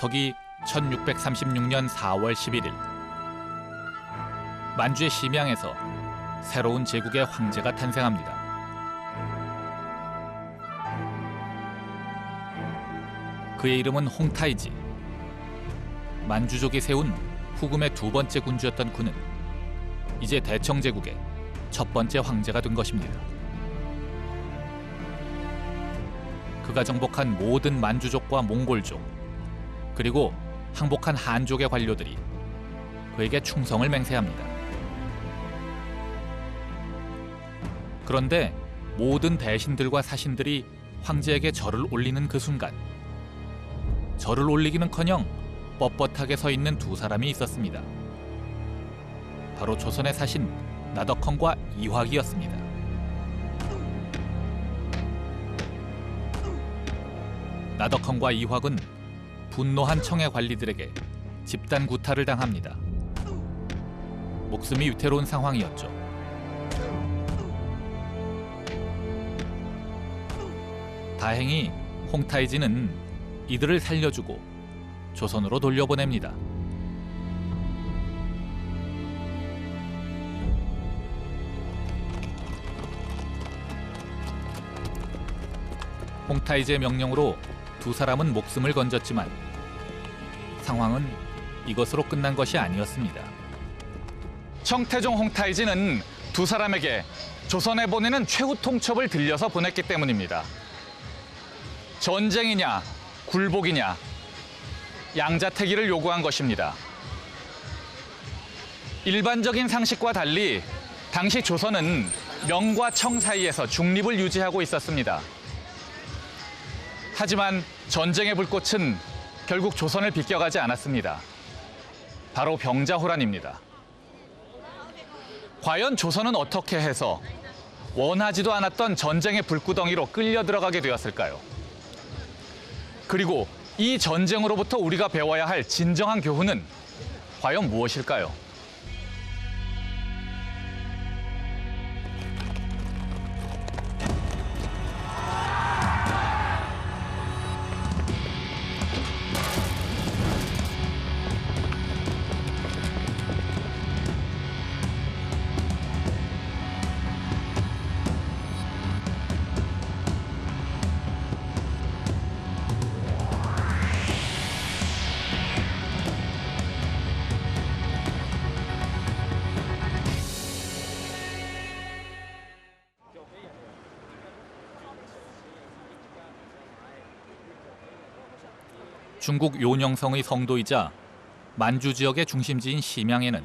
서기 1636년 4월 11일 만주의 심양에서 새로운 제국의 황제가 탄생합니다. 그의 이름은 홍타이지. 만주족이 세운 후금의 두 번째 군주였던 그는 이제 대청제국의 첫 번째 황제가 된 것입니다. 그가 정복한 모든 만주족과 몽골족, 그리고 항복한 한족의 관료들이 그에게 충성을 맹세합니다. 그런데 모든 대신들과 사신들이 황제에게 절을 올리는 그 순간, 절을 올리기는커녕 뻣뻣하게 서 있는 두 사람이 있었습니다. 바로 조선의 사신 나덕헌과 이화기였습니다. 나덕헌과 이화은 분노한 청의 관리들에게 집단 구타를 당합니다. 목숨이 위태로운 상황이었죠. 다행히 홍타이지는 이들을 살려주고 조선으로 돌려보냅니다. 홍타이지의 명령으로 두 사람은 목숨을 건졌지만 상황은 이것으로 끝난 것이 아니었습니다. 청태종 홍타이지는 두 사람에게 조선에 보내는 최후 통첩을 들려서 보냈기 때문입니다. 전쟁이냐 굴복이냐 양자택일을 요구한 것입니다. 일반적인 상식과 달리 당시 조선은 명과 청 사이에서 중립을 유지하고 있었습니다. 하지만 전쟁의 불꽃은 결국 조선을 비껴가지 않았습니다. 바로 병자호란입니다. 과연 조선은 어떻게 해서 원하지도 않았던 전쟁의 불구덩이로 끌려 들어가게 되었을까요? 그리고 이 전쟁으로부터 우리가 배워야 할 진정한 교훈은 과연 무엇일까요? 중국 요녕성의 성도이자 만주 지역의 중심지인 심양에는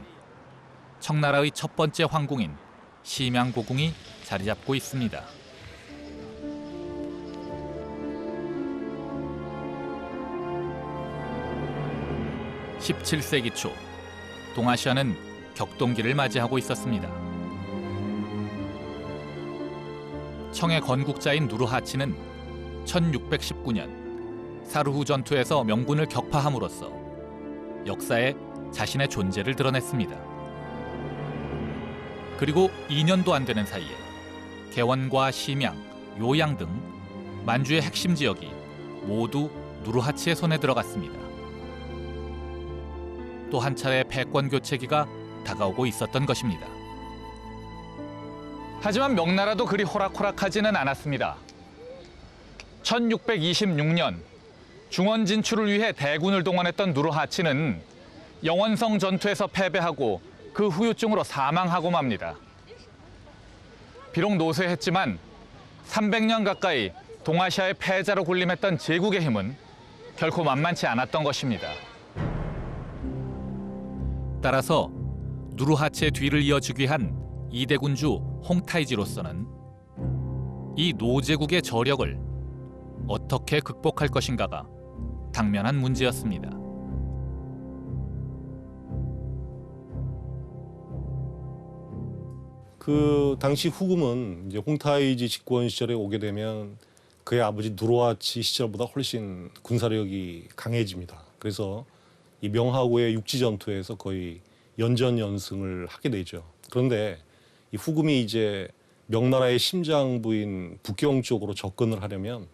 청나라의 첫 번째 황궁인 심양고궁이 자리 잡고 있습니다. 17세기 초 동아시아는 격동기를 맞이하고 있었습니다. 청의 건국자인 누르하치는 1619년 사르후 전투에서 명군을 격파함으로써 역사에 자신의 존재를 드러냈습니다. 그리고 2년도 안 되는 사이에 개원과 심양, 요양 등 만주의 핵심 지역이 모두 누르하치의 손에 들어갔습니다. 또 한 차례 패권 교체기가 다가오고 있었던 것입니다. 하지만 명나라도 그리 호락호락하지는 않았습니다. 1626년 중원 진출을 위해 대군을 동원했던 누르하치는 영원성 전투에서 패배하고 그 후유증으로 사망하고 맙니다. 비록 노쇠했지만 300년 가까이 동아시아의 패자로 군림했던 제국의 힘은 결코 만만치 않았던 것입니다. 따라서 누르하치의 뒤를 이어주기 한 이대 군주 홍타이지로서는 이 노제국의 저력을 어떻게 극복할 것인가가 당면한 문제였습니다. 그 당시 후금은 이제 홍타이지 집권 시절에 오게 되면 그의 아버지 누르하치 시절보다 훨씬 군사력이 강해집니다. 그래서 이 명하고의 육지 전투에서 거의 연전연승을 하게 되죠. 그런데 이 후금이 이제 명나라의 심장부인 북경 쪽으로 접근을 하려면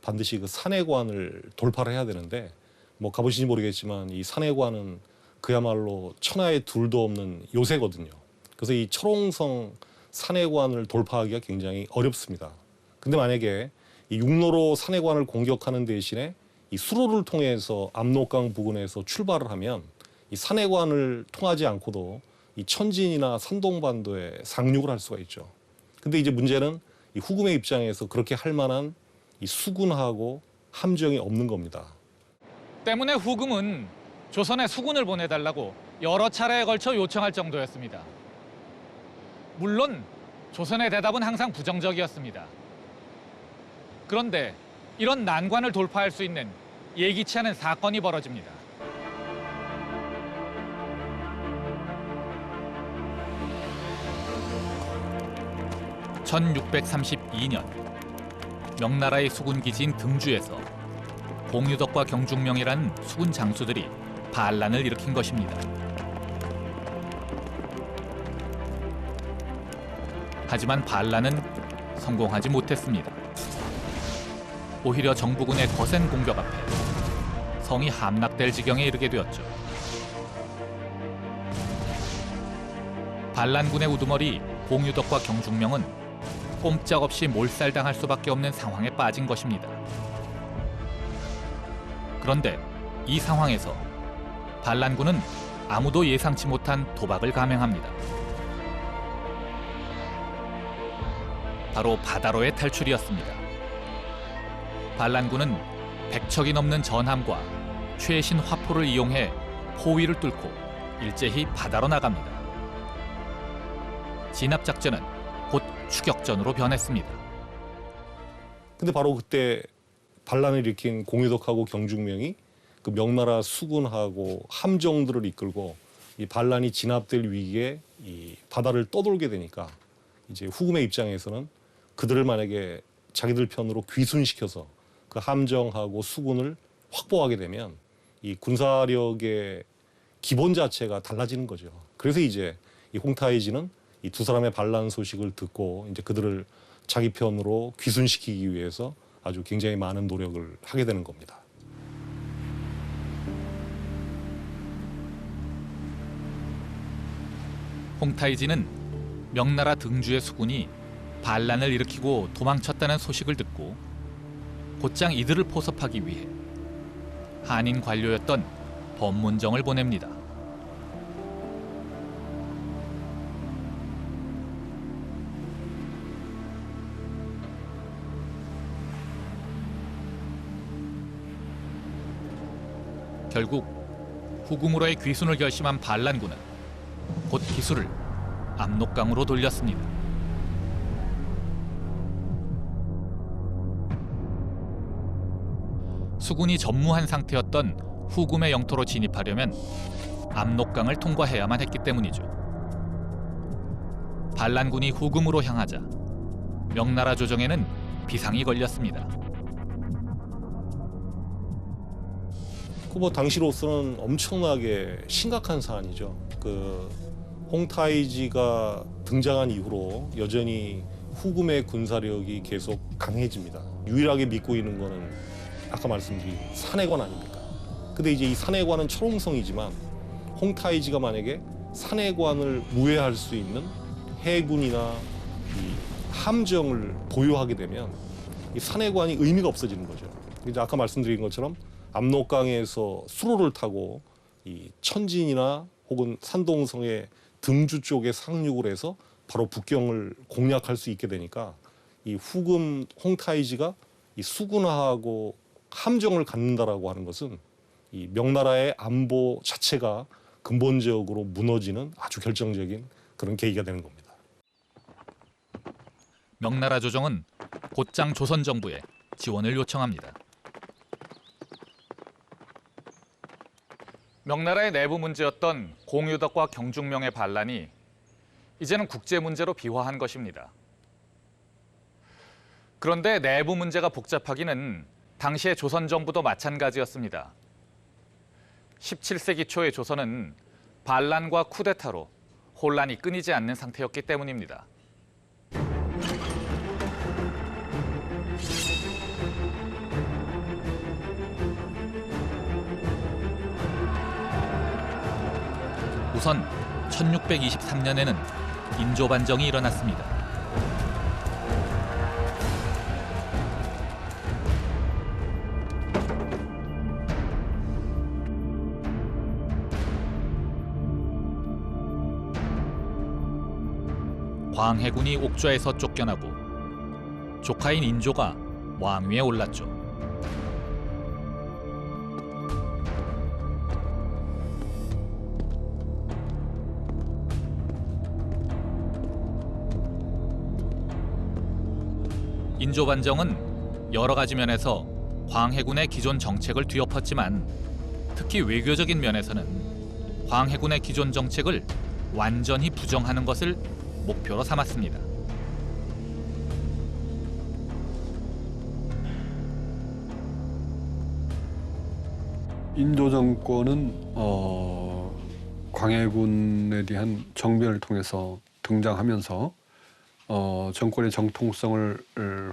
반드시 그 산해관을 돌파를 해야 되는데 뭐 가보신지 모르겠지만 이 산해관은 그야말로 천하에 둘도 없는 요새거든요. 그래서 이 철옹성 산해관을 돌파하기가 굉장히 어렵습니다. 근데 만약에 이 육로로 산해관을 공격하는 대신에 이 수로를 통해서 압록강 부근에서 출발을 하면 이 산해관을 통하지 않고도 이 천진이나 산동반도에 상륙을 할 수가 있죠. 근데 이제 문제는 이 후금의 입장에서 그렇게 할 만한 이 수군하고 함정이 없는 겁니다. 때문에 후금은 조선에 수군을 보내달라고 여러 차례에 걸쳐 요청할 정도였습니다. 물론 조선의 대답은 항상 부정적이었습니다. 그런데 이런 난관을 돌파할 수 있는 예기치 않은 사건이 벌어집니다. (1632년) 명나라의 수군 기지인 등주에서 공유덕과 경중명이라는 수군 장수들이 반란을 일으킨 것입니다. 하지만 반란은 성공하지 못했습니다. 오히려 정부군의 거센 공격 앞에 성이 함락될 지경에 이르게 되었죠. 반란군의 우두머리 공유덕과 경중명은 꼼짝없이 몰살당할 수밖에 없는 상황에 빠진 것입니다. 그런데 이 상황에서 반란군은 아무도 예상치 못한 도박을 감행합니다. 바로 바다로의 탈출이었습니다. 반란군은 100척이 넘는 전함과 최신 화포를 이용해 포위를 뚫고 일제히 바다로 나갑니다. 진압작전은 곧 추격전으로 변했습니다. 근데 바로 그때 반란을 일으킨 공유덕하고 경중명이 그 명나라 수군하고 함정들을 이끌고 이 반란이 진압될 위기에 이 바다를 떠돌게 되니까 이제 후금의 입장에서는 그들을 만약에 자기들 편으로 귀순시켜서 그 함정하고 수군을 확보하게 되면 이 군사력의 기본 자체가 달라지는 거죠. 그래서 이제 이 홍타이지는 이 두 사람의 반란 소식을 듣고 이제 그들을 자기 편으로 귀순시키기 위해서 아주 굉장히 많은 노력을 하게 되는 겁니다. 홍타이지는 명나라 등주의 수군이 반란을 일으키고 도망쳤다는 소식을 듣고 곧장 이들을 포섭하기 위해 한인 관료였던 법문정을 보냅니다. 결국 후금으로의 귀순을 결심한 반란군은 곧 기수를 압록강으로 돌렸습니다. 수군이 전무한 상태였던 후금의 영토로 진입하려면 압록강을 통과해야만 했기 때문이죠. 반란군이 후금으로 향하자 명나라 조정에는 비상이 걸렸습니다. 뭐 당시로서는 엄청나게 심각한 사안이죠. 그 홍타이지가 등장한 이후로 여전히 후금의 군사력이 계속 강해집니다. 유일하게 믿고 있는 거는 아까 말씀드린 산해관 아닙니까? 근데 이제 이 산해관은 철옹성이지만 홍타이지가 만약에 산해관을 우회할 수 있는 해군이나 이 함정을 보유하게 되면 이 산해관이 의미가 없어지는 거죠. 이제 아까 말씀드린 것처럼 압록강에서 수로를 타고 이 천진이나 혹은 산동성의 등주 쪽에 상륙을 해서 바로 북경을 공략할 수 있게 되니까 이 후금 홍타이지가 이 수군하고 함정을 갖는다라고 하는 것은 이 명나라의 안보 자체가 근본적으로 무너지는 아주 결정적인 그런 계기가 되는 겁니다. 명나라 조정은 곧장 조선 정부에 지원을 요청합니다. 명나라의 내부 문제였던 공유덕과 경중명의 반란이 이제는 국제 문제로 비화한 것입니다. 그런데 내부 문제가 복잡하기는 당시의 조선 정부도 마찬가지였습니다. 17세기 초의 조선은 반란과 쿠데타로 혼란이 끊이지 않는 상태였기 때문입니다. 우선 1623년에는 인조 반정이 일어났습니다. 광해군이 옥좌에서 쫓겨나고 조카인 인조가 왕위에 올랐죠. 인조 반정은 여러 가지 면에서 광해군의 기존 정책을 뒤엎었지만 특히 외교적인 면에서는 광해군의 기존 정책을 완전히 부정하는 것을 목표로 삼았습니다. 인조 정권은 광해군에 대한 정변을 통해서 등장하면서 정권의 정통성을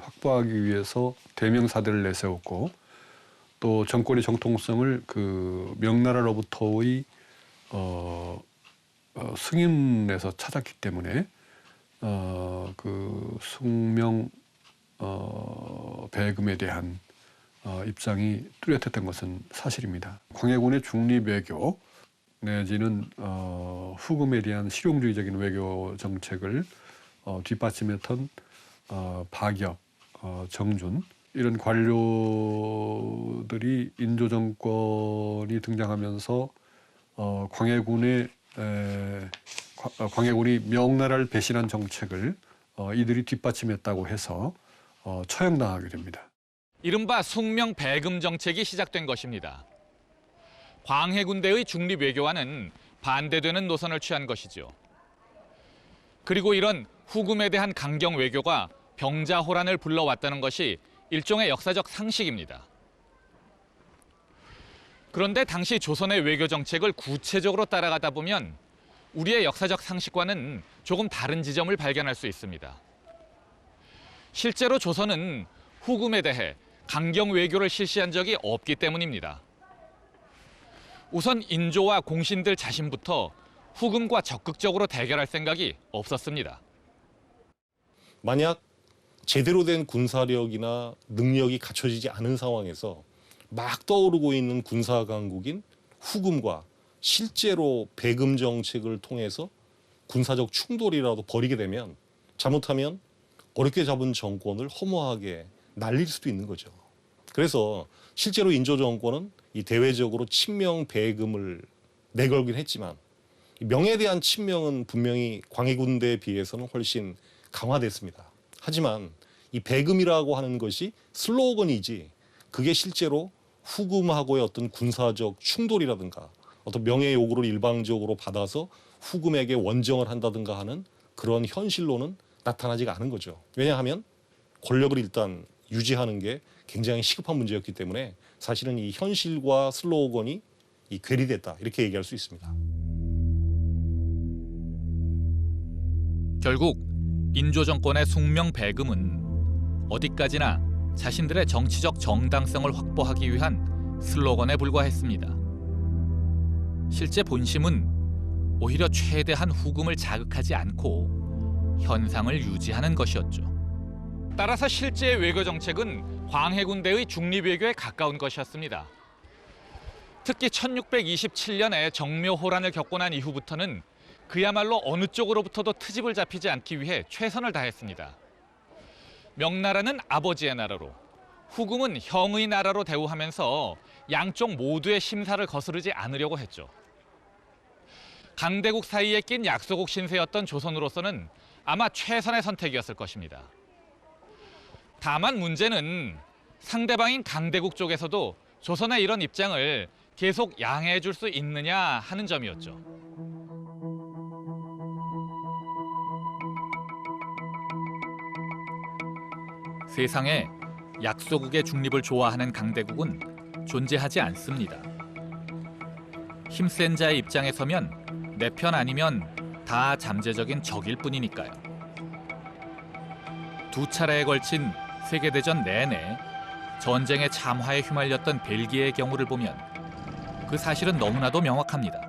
확보하기 위해서 대명사들을 내세웠고 또 정권의 정통성을 그 명나라로부터의 승인에서 찾았기 때문에 그 숙명 배금에 대한 입장이 뚜렷했던 것은 사실입니다. 광해군의 중립외교 내지는 후금에 대한 실용주의적인 외교 정책을 뒷받침했던 박엽, 정준 이런 관료들이 인조 정권이 등장하면서 광해군이 명나라를 배신한 정책을 이들이 뒷받침했다고 해서 처형당하게 됩니다. 이른바 숙명 배금 정책이 시작된 것입니다. 광해군대의 중립 외교와는 반대되는 노선을 취한 것이죠. 그리고 이런 후금에 대한 강경 외교가 병자호란을 불러왔다는 것이 일종의 역사적 상식입니다. 그런데 당시 조선의 외교 정책을 구체적으로 따라가다 보면 우리의 역사적 상식과는 조금 다른 지점을 발견할 수 있습니다. 실제로 조선은 후금에 대해 강경 외교를 실시한 적이 없기 때문입니다. 우선 인조와 공신들 자신부터 후금과 적극적으로 대결할 생각이 없었습니다. 만약 제대로 된 군사력이나 능력이 갖춰지지 않은 상황에서 막 떠오르고 있는 군사 강국인 후금과 실제로 배금 정책을 통해서 군사적 충돌이라도 벌이게 되면 잘못하면 어렵게 잡은 정권을 허무하게 날릴 수도 있는 거죠. 그래서 실제로 인조 정권은 이 대외적으로 친명 배금을 내걸긴 했지만 명에 대한 친명은 분명히 광해군대에 비해서는 훨씬 강화됐습니다. 하지만 이 배금이라고 하는 것이 슬로건이지 그게 실제로 후금하고의 어떤 군사적 충돌이라든가 어떤 명예 요구를 일방적으로 받아서 후금에게 원정을 한다든가 하는 그런 현실로는 나타나지가 않은 거죠. 왜냐하면 권력을 일단 유지하는 게 굉장히 시급한 문제였기 때문에 사실은 이 현실과 슬로건이 이 괴리됐다 이렇게 얘기할 수 있습니다. 결국 인조 정권의 숙명 배금은 어디까지나 자신들의 정치적 정당성을 확보하기 위한 슬로건에 불과했습니다. 실제 본심은 오히려 최대한 후금을 자극하지 않고 현상을 유지하는 것이었죠. 따라서 실제 외교 정책은 광해군대의 중립외교에 가까운 것이었습니다. 특히 1627년에 정묘호란을 겪고 난 이후부터는 그야말로 어느 쪽으로부터도 트집을 잡히지 않기 위해 최선을 다했습니다. 명나라는 아버지의 나라로, 후금은 형의 나라로 대우하면서 양쪽 모두의 심사를 거스르지 않으려고 했죠. 강대국 사이에 낀 약소국 신세였던 조선으로서는 아마 최선의 선택이었을 것입니다. 다만 문제는 상대방인 강대국 쪽에서도 조선의 이런 입장을 계속 양해해 줄 수 있느냐 하는 점이었죠. 세상에 약소국의 중립을 좋아하는 강대국은 존재하지 않습니다. 힘센 자의 입장에 서면 내 편 아니면 다 잠재적인 적일 뿐이니까요. 두 차례에 걸친 세계대전 내내 전쟁의 참화에 휘말렸던 벨기에의 경우를 보면 그 사실은 너무나도 명확합니다.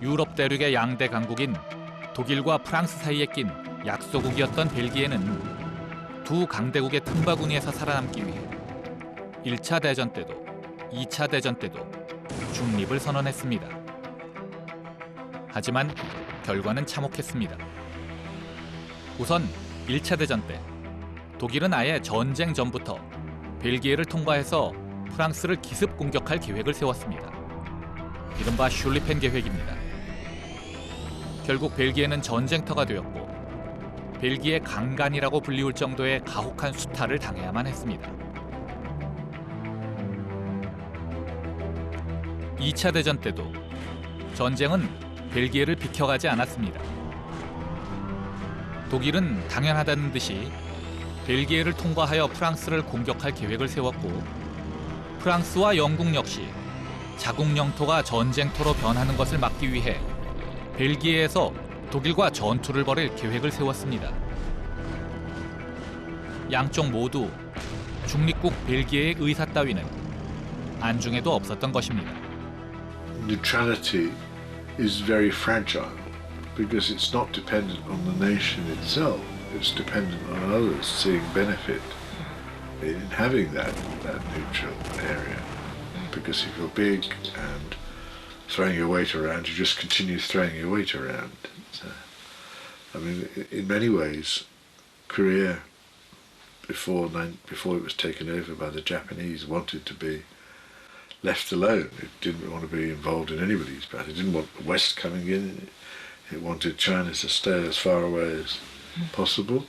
유럽 대륙의 양대 강국인 독일과 프랑스 사이에 낀 약소국이었던 벨기에는 두 강대국의 틈바구니에서 살아남기 위해 1차 대전 때도 2차 대전 때도 중립을 선언했습니다. 하지만 결과는 참혹했습니다. 우선 1차 대전 때 독일은 아예 전쟁 전부터 벨기에를 통과해서 프랑스를 기습 공격할 계획을 세웠습니다. 이른바 슐리펜 계획입니다. 결국 벨기에는 전쟁터가 되었고 벨기에 강간이라고 불리울 정도의 가혹한 수탈을 당해야만 했습니다. 2차 대전 때도 전쟁은 벨기에를 비켜가지 않았습니다. 독일은 당연하다는 듯이 벨기에를 통과하여 프랑스를 공격할 계획을 세웠고 프랑스와 영국 역시 자국 영토가 전쟁터로 변하는 것을 막기 위해 벨기에에서 독일과 전투를 벌일 계획을 세웠습니다. 양쪽 모두 중립국 벨기에의 의사 따위는 안중에도 없었던 것입니다. Neutrality is very fragile because it's not dependent on the nation itself. It's dependent on others seeing benefit in having that neutral area. Because if you're big and throwing your weight around, you just continue throwing your weight around. So, I mean, in many ways, Korea, before it was taken over by the Japanese, wanted to be left alone. It didn't want to be involved in anybody's battle. It didn't want the West coming in. It wanted China to stay as far away as possible.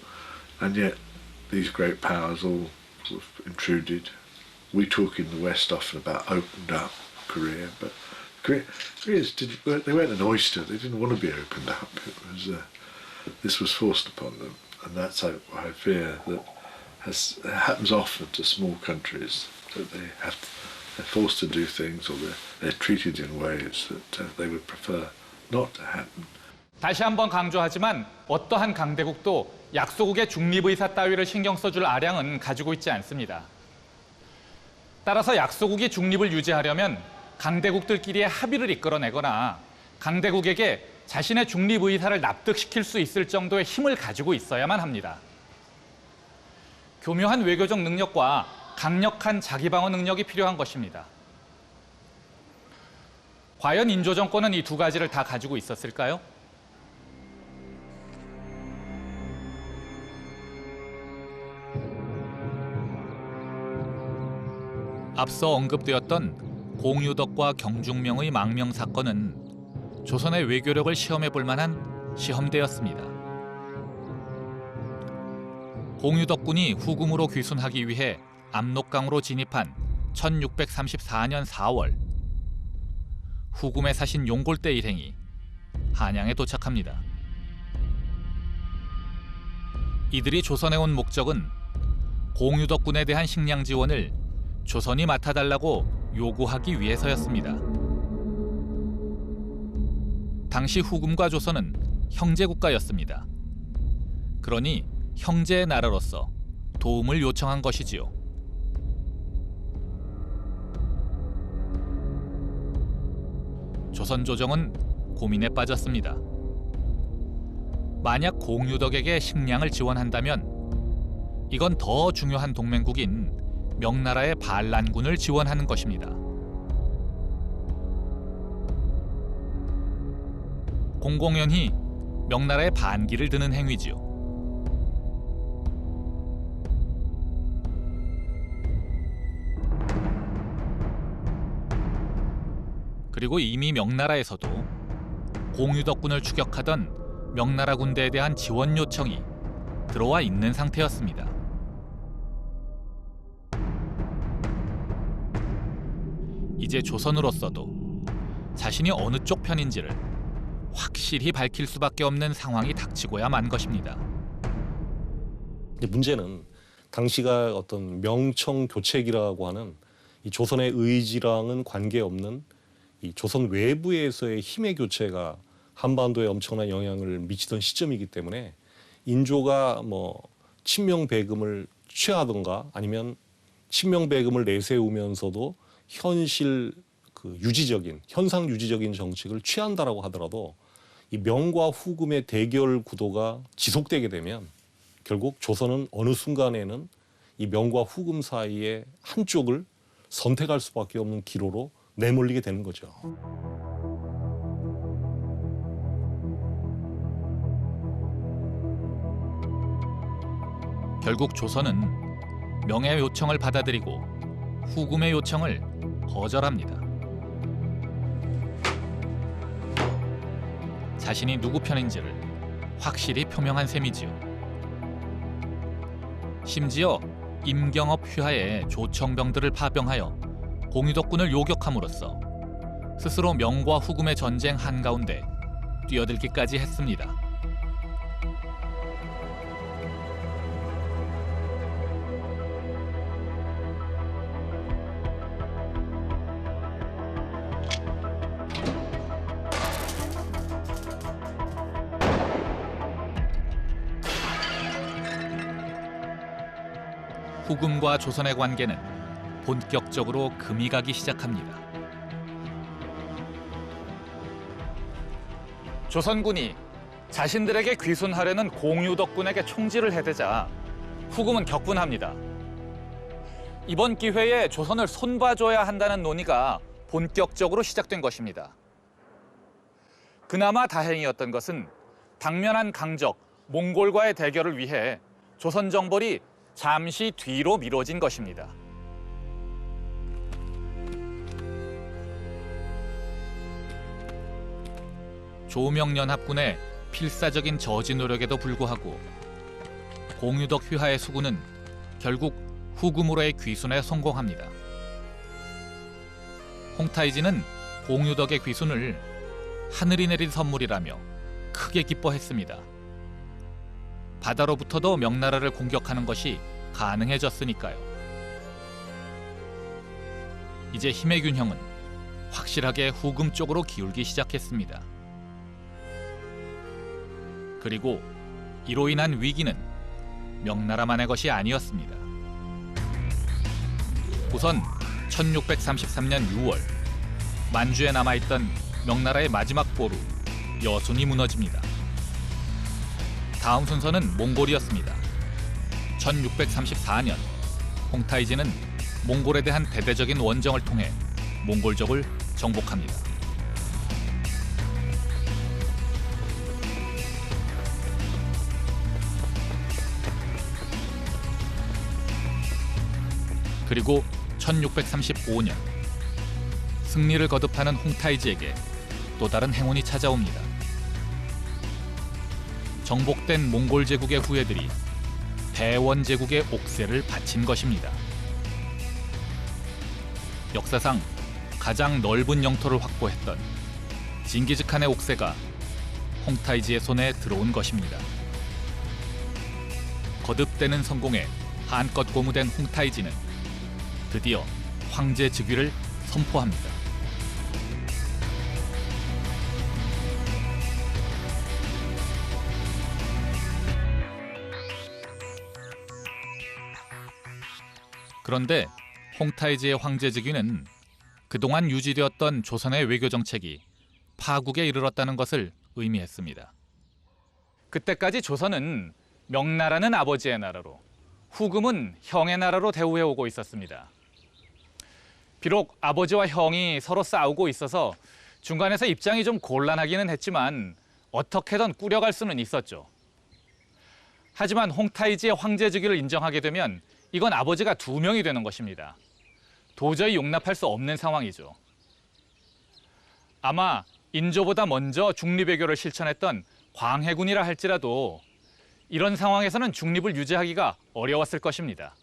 And yet these great powers all sort of intruded. We talk in the West often about opened up Korea, but Koreans they weren't an oyster. They didn't want to be opened up. This was forced upon them. And that's how I fear that happens often to small countries, that they're forced to do things or they're treated in ways that they would prefer not to happen. 다시 한번 강조하지만 어떠한 강대국도 약소국의 중립의사 따위를 신경 써줄 아량은 가지고 있지 않습니다. 따라서 약소국이 중립을 유지하려면 강대국들끼리의 합의를 이끌어내거나 강대국에게 자신의 중립의사를 납득시킬 수 있을 정도의 힘을 가지고 있어야만 합니다. 교묘한 외교적 능력과 강력한 자기방어 능력이 필요한 것입니다. 과연 인조 정권은 이 두 가지를 다 가지고 있었을까요? 앞서 언급되었던 공유덕과 경중명의 망명 사건은 조선의 외교력을 시험해 볼 만한 시험대였습니다. 공유덕군이 후금으로 귀순하기 위해 압록강으로 진입한 1634년 4월 후금의 사신 용골대 일행이 한양에 도착합니다. 이들이 조선에 온 목적은 공유덕군에 대한 식량 지원을 조선이 맡아달라고 요구하기 위해서였습니다. 당시 후금과 조선은 형제국가였습니다. 그러니 형제의 나라로서 도움을 요청한 것이지요. 조선 조정은 고민에 빠졌습니다. 만약 공유덕에게 식량을 지원한다면 이건 더 중요한 동맹국인 명나라의 반란군을 지원하는 것입니다. 공공연히 명나라의 반기를 드는 행위지요. 그리고 이미 명나라에서도 공유덕군을 추격하던 명나라 군대에 대한 지원 요청이 들어와 있는 상태였습니다. 이제 조선으로서도 자신이 어느 쪽 편인지를 확실히 밝힐 수밖에 없는 상황이 닥치고야 만 것입니다. 문제는 당시가 어떤 명청 교책이라고 하는 이 조선의 의지랑은 관계없는 이 조선 외부에서의 힘의 교체가 한반도에 엄청난 영향을 미치던 시점이기 때문에 인조가 친명배금을 취하든가 아니면 친명배금을 내세우면서도 현실 그 유지적인 현상 유지적인 정책을 취한다라고 하더라도 이 명과 후금의 대결 구도가 지속되게 되면 결국 조선은 어느 순간에는 이 명과 후금 사이의 한쪽을 선택할 수밖에 없는 기로로 내몰리게 되는 거죠. 결국 조선은 명의 요청을 받아들이고 후금의 요청을 거절합니다. 자신이 누구 편인지를 확실히 표명한 셈이지요. 심지어 임경업 휘하에 조청병들을 파병하여 공유덕군을 요격함으로써 스스로 명과 후금의 전쟁 한가운데 뛰어들기까지 했습니다. 후금과 조선의 관계는 본격적으로 금이 가기 시작합니다. 조선군이 자신들에게 귀순하려는 공유덕군에게 총질을 해대자 후금은 격분합니다. 이번 기회에 조선을 손봐줘야 한다는 논의가 본격적으로 시작된 것입니다. 그나마 다행이었던 것은 당면한 강적, 몽골과의 대결을 위해 조선 정벌이 잠시 뒤로 미뤄진 것입니다. 조명연합군의 필사적인 저지 노력에도 불구하고 공유덕 휘하의 수군은 결국 후금으로의 귀순에 성공합니다. 홍타이지는 공유덕의 귀순을 하늘이 내린 선물이라며 크게 기뻐했습니다. 바다로부터도 명나라를 공격하는 것이 가능해졌으니까요. 이제 힘의 균형은 확실하게 후금 쪽으로 기울기 시작했습니다. 그리고 이로 인한 위기는 명나라만의 것이 아니었습니다. 우선 1633년 6월 만주에 남아있던 명나라의 마지막 보루 여순이 무너집니다. 다음 순서는 몽골이었습니다. 1634년 홍타이지는 몽골에 대한 대대적인 원정을 통해 몽골족을 정복합니다. 그리고 1635년 승리를 거듭하는 홍타이지에게 또 다른 행운이 찾아옵니다. 정복된 몽골 제국의 후예들이 대원 제국의 옥세를 바친 것입니다. 역사상 가장 넓은 영토를 확보했던 징기즈칸의 옥세가 홍타이지의 손에 들어온 것입니다. 거듭되는 성공에 한껏 고무된 홍타이지는 드디어 황제 즉위를 선포합니다. 그런데 홍타이지의 황제 즉위는 그동안 유지되었던 조선의 외교 정책이 파국에 이르렀다는 것을 의미했습니다. 그때까지 조선은 명나라는 아버지의 나라로 후금은 형의 나라로 대우해오고 있었습니다. 비록 아버지와 형이 서로 싸우고 있어서 중간에서 입장이 좀 곤란하기는 했지만 어떻게든 꾸려갈 수는 있었죠. 하지만 홍타이지의 황제 즉위를 인정하게 되면 이건 아버지가 2명이 되는 것입니다. 도저히 용납할 수 없는 상황이죠. 아마 인조보다 먼저 중립외교를 실천했던 광해군이라 할지라도 이런 상황에서는 중립을 유지하기가 어려웠을 것입니다.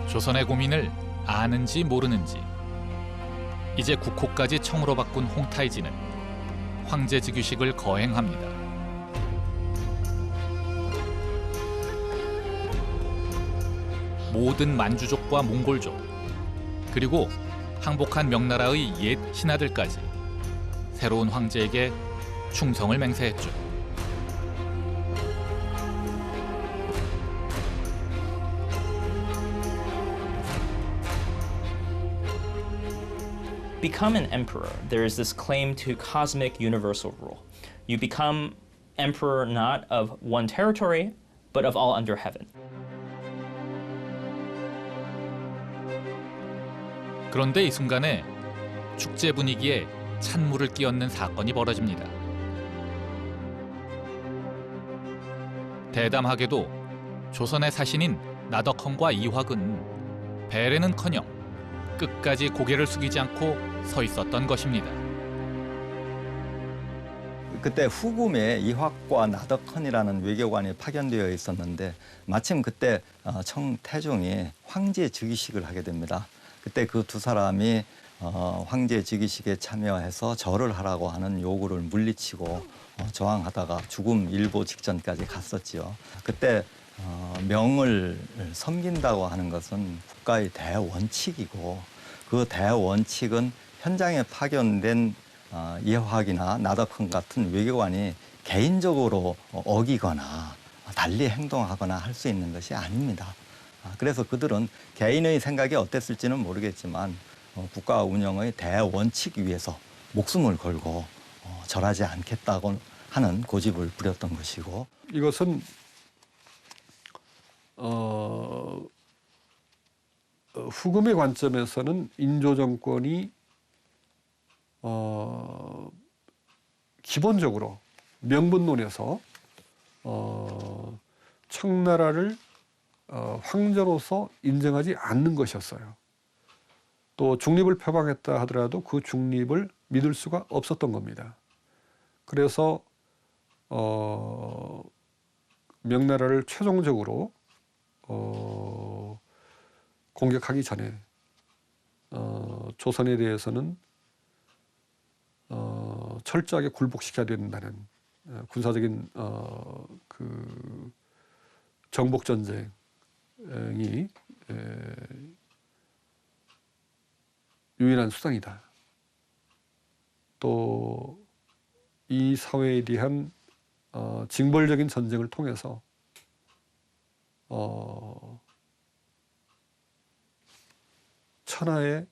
조선의 고민을 아는지 모르는지 이제 국호까지 청으로 바꾼 홍타이지는 황제 즉위식을 거행합니다. 모든 만주족과 몽골족 그리고 항복한 명나라의 옛 신하들까지 새로운 황제에게 충성을 맹세했죠. Become an emperor. There is this claim to cosmic universal rule. You become emperor not of one territory, but of all under heaven. 그런데 이 순간에 축제 분위기에 찬물을 끼얹는 사건이 벌어집니다. 대담하게도 조선의 사신인 나덕헌과 이화근, 배례는커녕 끝까지 고개를 숙이지 않고 서 있었던 것입니다. 그때 후금에 이화과 나덕헌이라는 외교관이 파견되어 있었는데 마침 그때 청태종이 황제 즉위식을 하게 됩니다. 그때 그 두 사람이 황제 즉위식에 참여해서 절을 하라고 하는 요구를 물리치고 저항하다가 죽음 일보 직전까지 갔었지요. 그때 명을 섬긴다고 하는 것은 국가의 대원칙이고 그 대원칙은 현장에 파견된 이화학이나 나덕헌 같은 외교관이 개인적으로 어기거나 달리 행동하거나 할 수 있는 것이 아닙니다. 그래서 그들은 개인의 생각이 어땠을지는 모르겠지만 국가 운영의 대원칙 위에서 목숨을 걸고 절하지 않겠다고 하는 고집을 부렸던 것이고 이것은 후금의 관점에서는 인조 정권이 기본적으로 명분론에서 청나라를 황제로서 인정하지 않는 것이었어요. 또 중립을 표방했다 하더라도 그 중립을 믿을 수가 없었던 겁니다. 그래서 명나라를 최종적으로 공격하기 전에 조선에 대해서는 철저하게 굴복시켜야 된다는 군사적인 그 정복 전쟁이 유일한 수단이다. 또 이 사회에 대한 징벌적인 전쟁을 통해서 천하의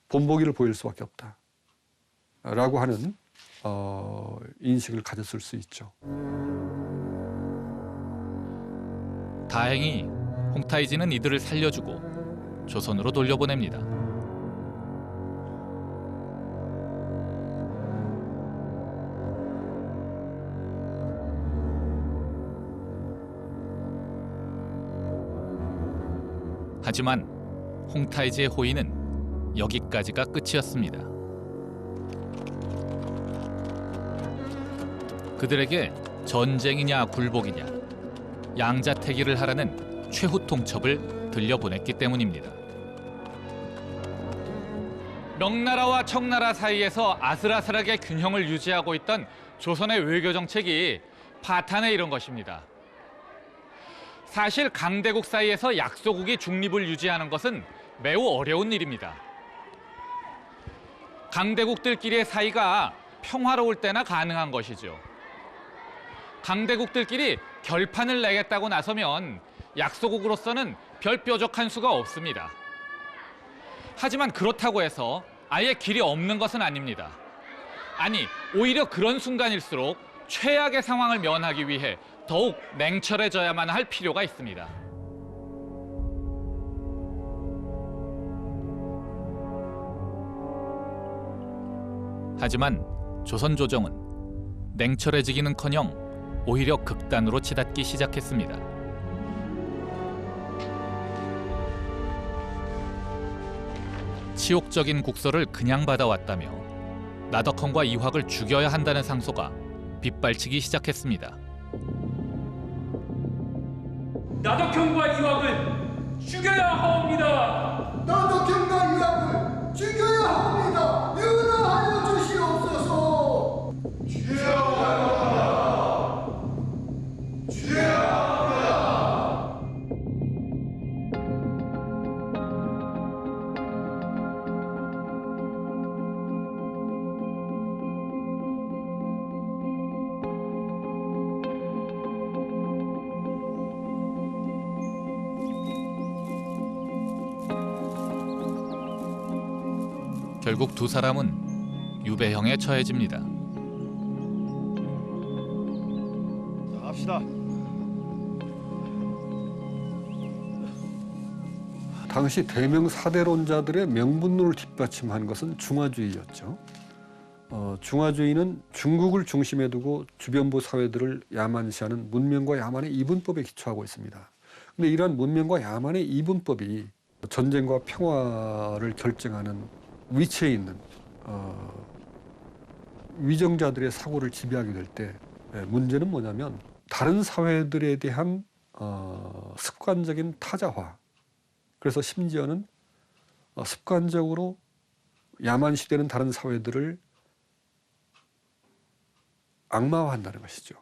본보기를 보일 수밖에 없다라고 하는 인식을 가졌을 수 있죠. 다행히 홍타이지는 이들을 살려주고 조선으로 돌려보냅니다. 하지만 홍타이지의 호의는 여기까지가 끝이었습니다. 그들에게 전쟁이냐 굴복이냐 양자택일을 하라는 최후 통첩을 들려보냈기 때문입니다. 명나라와 청나라 사이에서 아슬아슬하게 균형을 유지하고 있던 조선의 외교 정책이 파탄에 이른 것입니다. 사실 강대국 사이에서 약소국이 중립을 유지하는 것은 매우 어려운 일입니다. 강대국들끼리의 사이가 평화로울 때나 가능한 것이죠. 강대국들끼리 결판을 내겠다고 나서면 약소국으로서는 별 뾰족한 수가 없습니다. 하지만 그렇다고 해서 아예 길이 없는 것은 아닙니다. 아니, 오히려 그런 순간일수록 최악의 상황을 면하기 위해 더욱 냉철해져야만 할 필요가 있습니다. 하지만 조선 조정은 냉철해지기는커녕 오히려 극단으로 치닫기 시작했습니다. 치욕적인 국서를 그냥 받아왔다며 나덕헌과 이화를 죽여야 한다는 상소가 빗발치기 시작했습니다. 나덕현과 이화를 죽여야 하옵니다. 나덕현과 이화를 죽여야 합니다. 유나하여 주시옵소서. 죽여야 합니다. 죽여야 합니다. 결국 두 사람은 유배형에 처해집니다. 갑시다. 당시 대명 사대론자들의 명분론을 뒷받침한 것은 중화주의였죠. 중화주의는 중국을 중심에 두고 주변부 사회들을 야만시하는 문명과 야만의 이분법에 기초하고 있습니다. 그런데 이러한 문명과 야만의 이분법이 전쟁과 평화를 결정하는 위치에 있는 위정자들의 사고를 지배하게 될 때 문제는 뭐냐면 다른 사회들에 대한 습관적인 타자화, 그래서 심지어는 습관적으로 야만시되는 다른 사회들을 악마화한다는 것이죠.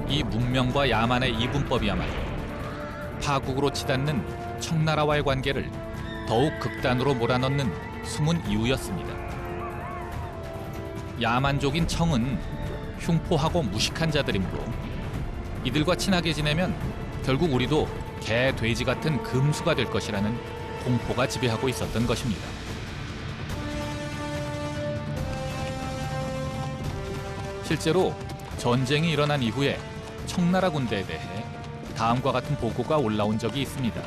이 문명과 야만의 이분법이야말로 파국으로 치닫는 청나라와의 관계를 더욱 극단으로 몰아넣는 숨은 이유였습니다. 야만족인 청은 흉포하고 무식한 자들이므로 이들과 친하게 지내면 결국 우리도 개, 돼지 같은 금수가 될 것이라는 공포가 지배하고 있었던 것입니다. 실제로 전쟁이 일어난 이후에 청나라 군대에 대해 다음과 같은 보고가 올라온 적이 있습니다.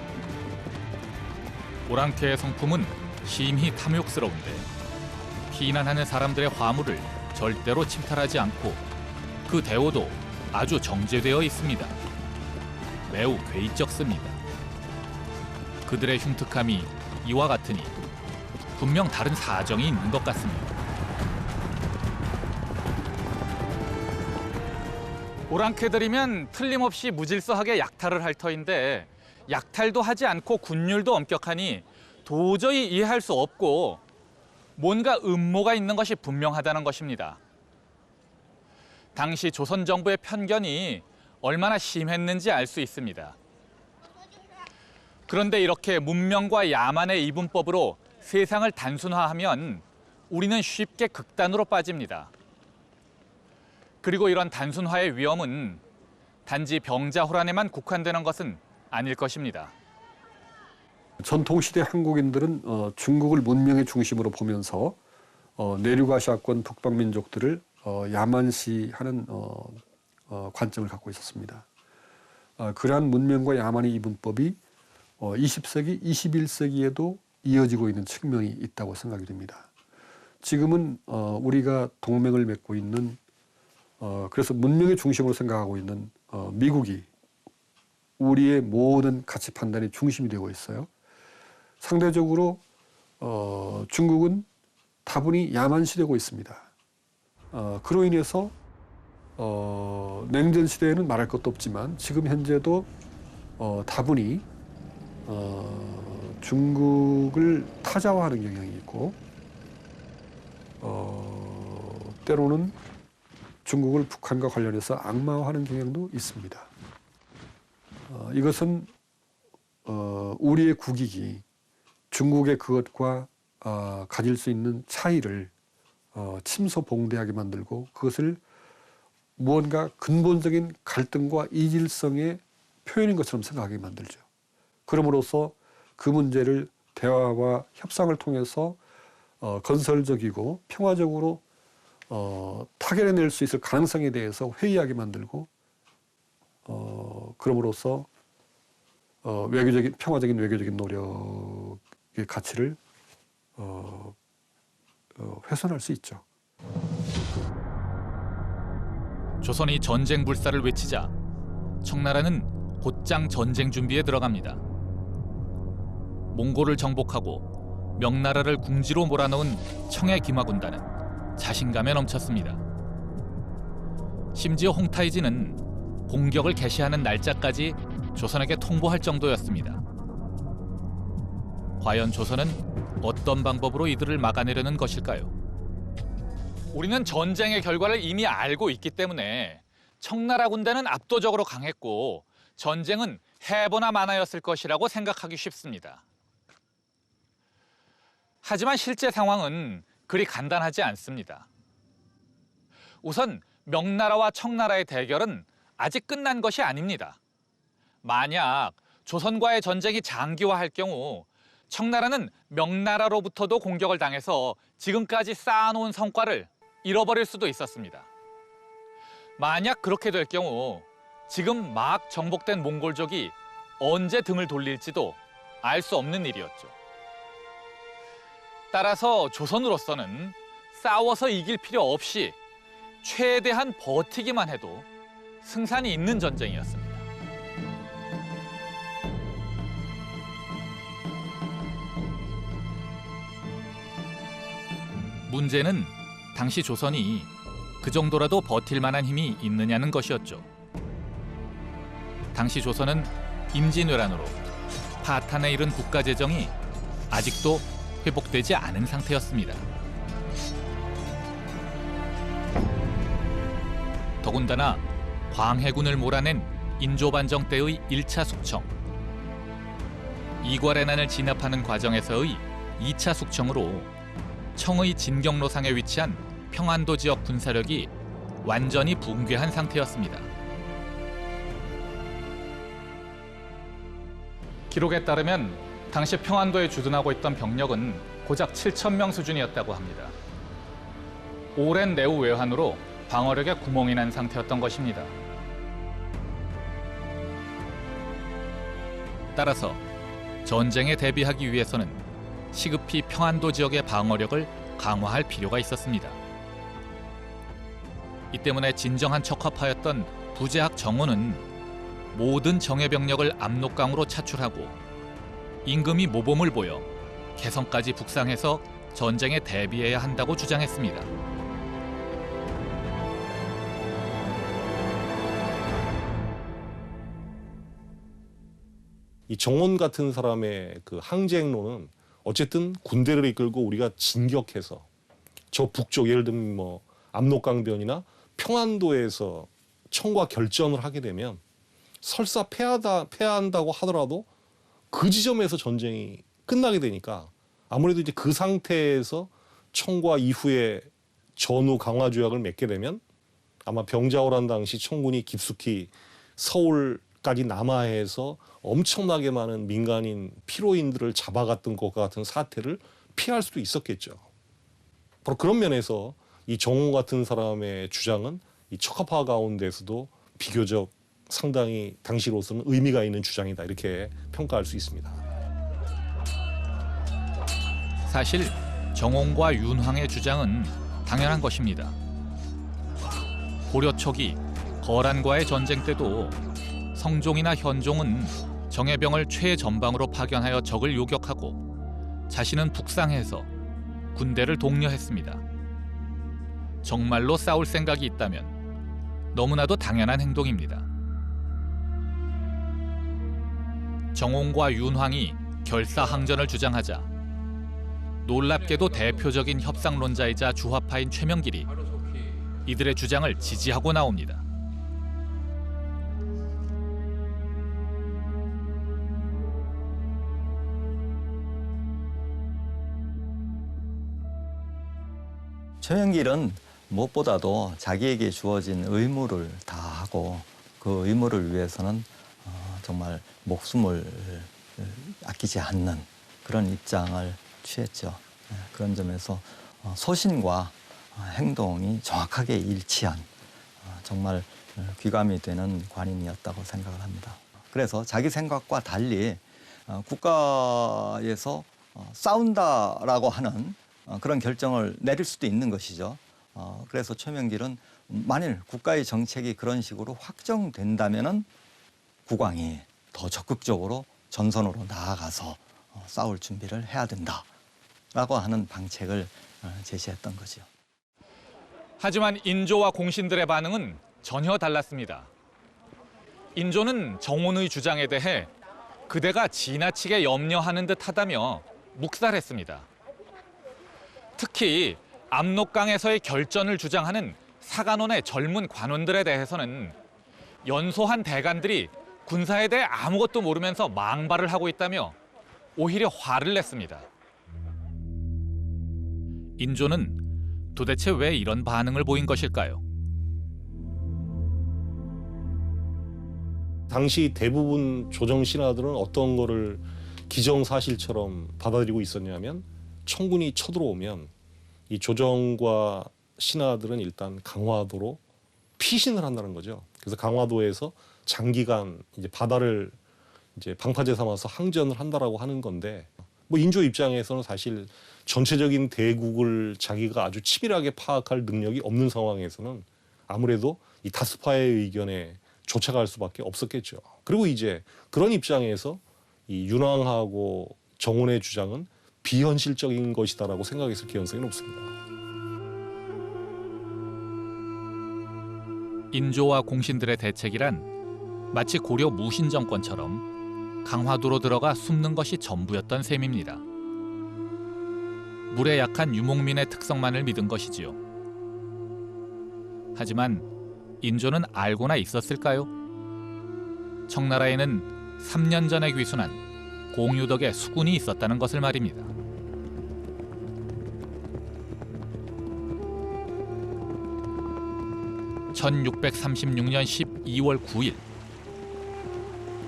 오랑캐의 성품은 심히 탐욕스러운데 피난하는 사람들의 화물을 절대로 침탈하지 않고 그 대우도 아주 정제되어 있습니다. 매우 괴이적습니다. 그들의 흉특함이 이와 같으니 분명 다른 사정이 있는 것 같습니다. 오랑캐들이면 틀림없이 무질서하게 약탈을 할 터인데 약탈도 하지 않고 군율도 엄격하니 도저히 이해할 수 없고 뭔가 음모가 있는 것이 분명하다는 것입니다. 당시 조선 정부의 편견이 얼마나 심했는지 알 수 있습니다. 그런데 이렇게 문명과 야만의 이분법으로 세상을 단순화하면 우리는 쉽게 극단으로 빠집니다. 그리고 이런 단순화의 위험은 단지 병자호란에만 국한되는 것은 아닐 것입니다. 전통시대 한국인들은 중국을 문명의 중심으로 보면서 내륙아시아권 북방민족들을 야만시하는 관점을 갖고 있었습니다. 그러한 문명과 야만의 이분법이 20세기, 21세기에도 이어지고 있는 측면이 있다고 생각이 됩니다. 지금은 우리가 동맹을 맺고 있는 그래서 문명의 중심으로 생각하고 있는 미국이 우리의 모든 가치 판단의 중심이 되고 있어요. 상대적으로 중국은 다분히 야만시되고 있습니다. 그로 인해서 냉전 시대에는 말할 것도 없지만 지금 현재도 다분히 중국을 타자화하는 경향이 있고 때로는 중국을 북한과 관련해서 악마화하는 경향도 있습니다. 이것은 우리의 국익이 중국의 그것과 가질 수 있는 차이를 침소봉대하게 만들고 그것을 무언가 근본적인 갈등과 이질성의 표현인 것처럼 생각하게 만들죠. 그럼으로써 그 문제를 대화와 협상을 통해서 건설적이고 평화적으로 타결해낼 수 있을 가능성에 대해서 회의하게 만들고 그럼으로써 평화적인 외교적인 노력의 가치를 훼손할 수 있죠. 조선이 전쟁 불사를 외치자 청나라는 곧장 전쟁 준비에 들어갑니다. 몽골을 정복하고 명나라를 궁지로 몰아넣은 청의 기마군단은 자신감에 넘쳤습니다. 심지어 홍타이지는 공격을 개시하는 날짜까지 조선에게 통보할 정도였습니다. 과연 조선은 어떤 방법으로 이들을 막아내려는 것일까요? 우리는 전쟁의 결과를 이미 알고 있기 때문에 청나라 군대는 압도적으로 강했고 전쟁은 해보나 마나였을 것이라고 생각하기 쉽습니다. 하지만 실제 상황은 그리 간단하지 않습니다. 우선 명나라와 청나라의 대결은 아직 끝난 것이 아닙니다. 만약 조선과의 전쟁이 장기화할 경우 청나라는 명나라로부터도 공격을 당해서 지금까지 쌓아놓은 성과를 잃어버릴 수도 있었습니다. 만약 그렇게 될 경우 지금 막 정복된 몽골족이 언제 등을 돌릴지도 알 수 없는 일이었죠. 따라서 조선으로서는 싸워서 이길 필요 없이 최대한 버티기만 해도 승산이 있는 전쟁이었습니다. 문제는 당시 조선이 그 정도라도 버틸 만한 힘이 있느냐는 것이었죠. 당시 조선은 임진왜란으로 파탄에 이른 국가 재정이 아직도 회복되지 않은 상태였습니다. 더군다나 광해군을 몰아낸 인조반정 때의 1차 숙청, 이괄해난을 진압하는 과정에서의 2차 숙청으로 청의 진경로상에 위치한 평안도 지역 군사력이 완전히 붕괴한 상태였습니다. 기록에 따르면 당시 평안도에 주둔하고 있던 병력은 고작 7,000명 수준이었다고 합니다. 오랜 내후 외환으로 방어력에 구멍이 난 상태였던 것입니다. 따라서 전쟁에 대비하기 위해서는 시급히 평안도 지역의 방어력을 강화할 필요가 있었습니다. 이 때문에 진정한 척화파였던 부제학 정원은 모든 정예 병력을 압록강으로 차출하고 임금이 모범을 보여 개성까지 북상해서 전쟁에 대비해야 한다고 주장했습니다. 이 정원 같은 사람의 그 항쟁로는 어쨌든 군대를 이끌고 우리가 진격해서 저 북쪽 예를 들면 뭐 압록강변이나 평안도에서 청과 결전을 하게 되면 설사 패한다고 하더라도 그 지점에서 전쟁이 끝나게 되니까 아무래도 이제 그 상태에서 청과 이후에 전후 강화 조약을 맺게 되면 아마 병자호란 당시 청군이 깊숙이 서울까지 남하해서 엄청나게 많은 민간인 피로인들을 잡아갔던 것과 같은 사태를 피할 수도 있었겠죠. 바로 그런 면에서 이 정원 같은 사람의 주장은 이 척화파 가운데서도 비교적 상당히 당시로서는 의미가 있는 주장이다 이렇게 평가할 수 있습니다. 사실 정원과 윤황의 주장은 당연한 것입니다. 고려 초기 거란과의 전쟁 때도 성종이나 현종은 정예병을 최전방으로 파견하여 적을 요격하고 자신은 북상해서 군대를 독려했습니다. 정말로 싸울 생각이 있다면 너무나도 당연한 행동입니다. 정원과 윤황이 결사항전을 주장하자 놀랍게도 대표적인 협상론자이자 주화파인 최명길이 이들의 주장을 지지하고 나옵니다. 최명길은 무엇보다도 자기에게 주어진 의무를 다하고 그 의무를 위해서는 정말 목숨을 아끼지 않는 그런 입장을 취했죠. 그런 점에서 소신과 행동이 정확하게 일치한 정말 귀감이 되는 관인이었다고 생각을 합니다. 그래서 자기 생각과 달리 국가에서 싸운다라고 하는 그런 결정을 내릴 수도 있는 것이죠. 그래서 최명길은 만일 국가의 정책이 그런 식으로 확정된다면은 국왕이 더 적극적으로 전선으로 나아가서 싸울 준비를 해야 된다라고 하는 방책을 제시했던 거죠. 하지만 인조와 공신들의 반응은 전혀 달랐습니다. 인조는 정원의 주장에 대해 그대가 지나치게 염려하는 듯하다며 묵살했습니다. 특히 압록강에서의 결전을 주장하는 사간원의 젊은 관원들에 대해서는 연소한 대간들이 군사에 대해 아무것도 모르면서 망발을 하고 있다며 오히려 화를 냈습니다. 인조는 도대체 왜 이런 반응을 보인 것일까요? 당시 대부분 조정 신하들은 어떤 거를 기정사실처럼 받아들이고 있었냐면 청군이 쳐들어오면 이 조정과 신하들은 일단 강화도로 피신을 한다는 거죠. 그래서 강화도에서 장기간 이제 바다를 이제 방파제 삼아서 항전을 한다라고 하는 건데, 뭐 인조 입장에서는 사실 전체적인 대국을 자기가 아주 치밀하게 파악할 능력이 없는 상황에서는 아무래도 이 다수파의 의견에 쫓아갈 수밖에 없었겠죠. 그리고 이제 그런 입장에서 이 윤왕하고 정원의 주장은 비현실적인 것이다라고 생각했을 개연성이 높습니다. 인조와 공신들의 대책이란 마치 고려 무신 정권처럼 강화도로 들어가 숨는 것이 전부였던 셈입니다. 물에 약한 유목민의 특성만을 믿은 것이지요. 하지만 인조는 알고나 있었을까요? 청나라에는 3년 전에 귀순한 공유덕의 수군이 있었다는 것을 말입니다. (1636년 12월 9일)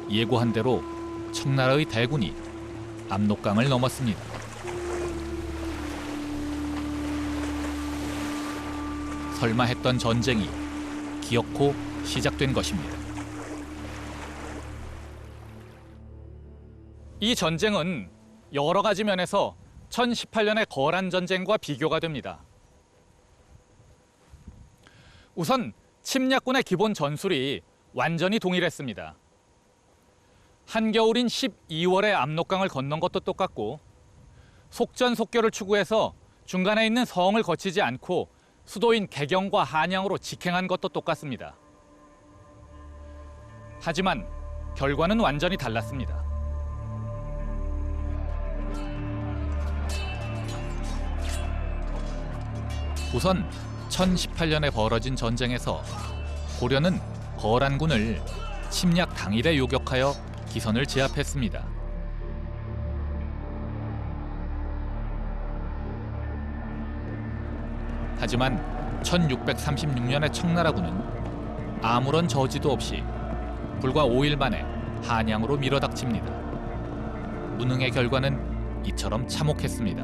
예고한 대로 청나라의 대군이 압록강을 넘었습니다. 설마 했던 전쟁이 기어코 시작된 것입니다. 이 전쟁은 여러 가지 면에서 1018년의 거란 전쟁과 비교가 됩니다. 우선 침략군의 기본 전술이 완전히 동일했습니다. 한겨울인 12월에 압록강을 건넌 것도 똑같고, 속전속결을 추구해서 중간에 있는 성을 거치지 않고 수도인 개경과 한양으로 직행한 것도 똑같습니다. 하지만 결과는 완전히 달랐습니다. 우선 1018년에 벌어진 전쟁에서 고려는 거란군을 침략 당일에 요격하여 기선을 제압했습니다. 하지만 1636년의 청나라군은 아무런 저지도 없이 불과 5일 만에 한양으로 밀어닥칩니다. 무능의 결과는 이처럼 참혹했습니다.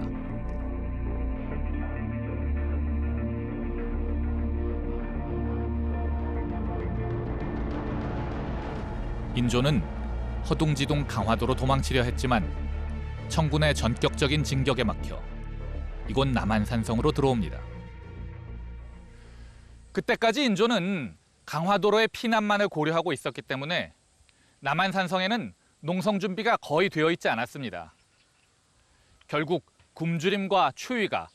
인조는 허둥지둥 강화도로 도망치려 했지만 청군의 전격적인 진격에 막혀 이곳 남한산성으로 들어옵니다. 그때까지 인조는 강화도로의 피난만을 고려하고 있었기 때문에 남한산성에는 농성 준비가 거의 되어 있지 않았습니다. 결국 굶주림과 추위가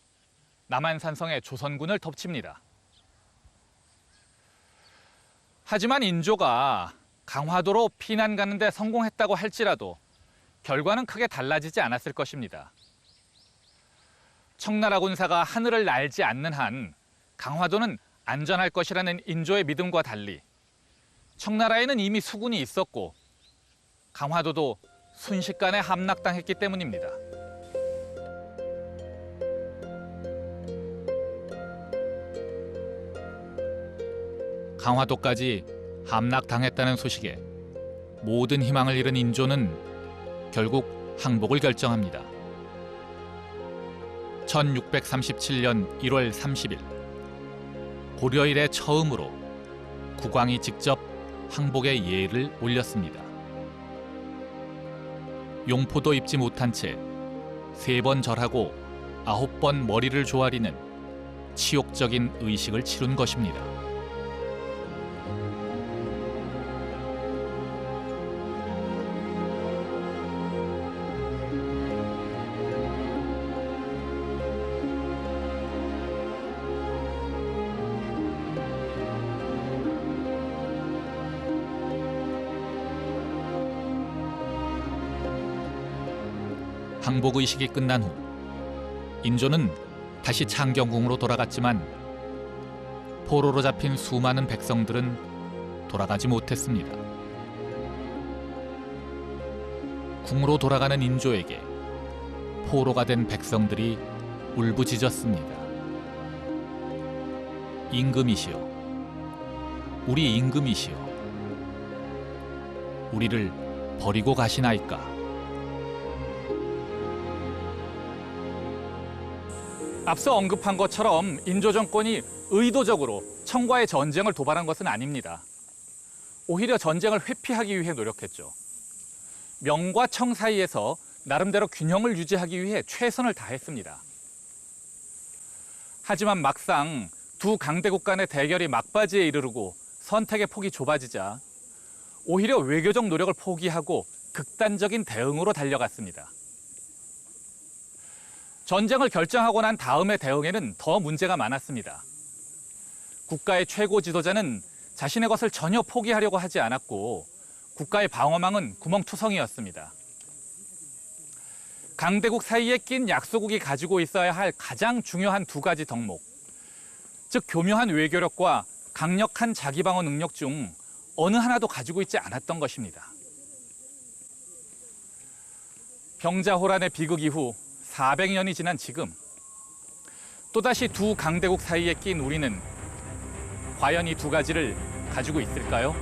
남한산성의 조선군을 덮칩니다. 하지만 인조가 강화도로 피난 가는 데 성공했다고 할지라도 결과는 크게 달라지지 않았을 것입니다. 청나라 군사가 하늘을 날지 않는 한 강화도는 안전할 것이라는 인조의 믿음과 달리 청나라에는 이미 수군이 있었고 강화도도 순식간에 함락당했기 때문입니다. 강화도까지 함락당했다는 소식에 모든 희망을 잃은 인조는 결국 항복을 결정합니다. 1637년 1월 30일 고려 이래 처음으로 국왕이 직접 항복의 예를 올렸습니다. 용포도 입지 못한 채 3번 절하고 9번 머리를 조아리는 치욕적인 의식을 치룬 것입니다. 항복 의식이 끝난 후 인조는 다시 창경궁으로 돌아갔지만 포로로 잡힌 수많은 백성들은 돌아가지 못했습니다. 궁으로 돌아가는 인조에게 포로가 된 백성들이 울부짖었습니다. 임금이시여, 우리 임금이시여, 우리를 버리고 가시나이까. 앞서 언급한 것처럼 인조 정권이 의도적으로 청과의 전쟁을 도발한 것은 아닙니다. 오히려 전쟁을 회피하기 위해 노력했죠. 명과 청 사이에서 나름대로 균형을 유지하기 위해 최선을 다했습니다. 하지만 막상 두 강대국 간의 대결이 막바지에 이르르고 선택의 폭이 좁아지자 오히려 외교적 노력을 포기하고 극단적인 대응으로 달려갔습니다. 전쟁을 결정하고 난 다음의 대응에는 더 문제가 많았습니다. 국가의 최고 지도자는 자신의 것을 전혀 포기하려고 하지 않았고 국가의 방어망은 구멍투성이었습니다. 강대국 사이에 낀 약소국이 가지고 있어야 할 가장 중요한 두 가지 덕목, 즉 교묘한 외교력과 강력한 자기방어 능력 중 어느 하나도 가지고 있지 않았던 것입니다. 병자호란의 비극 이후 400년이 지난 지금 또다시 두 강대국 사이에 낀 우리는 과연 이 두 가지를 가지고 있을까요?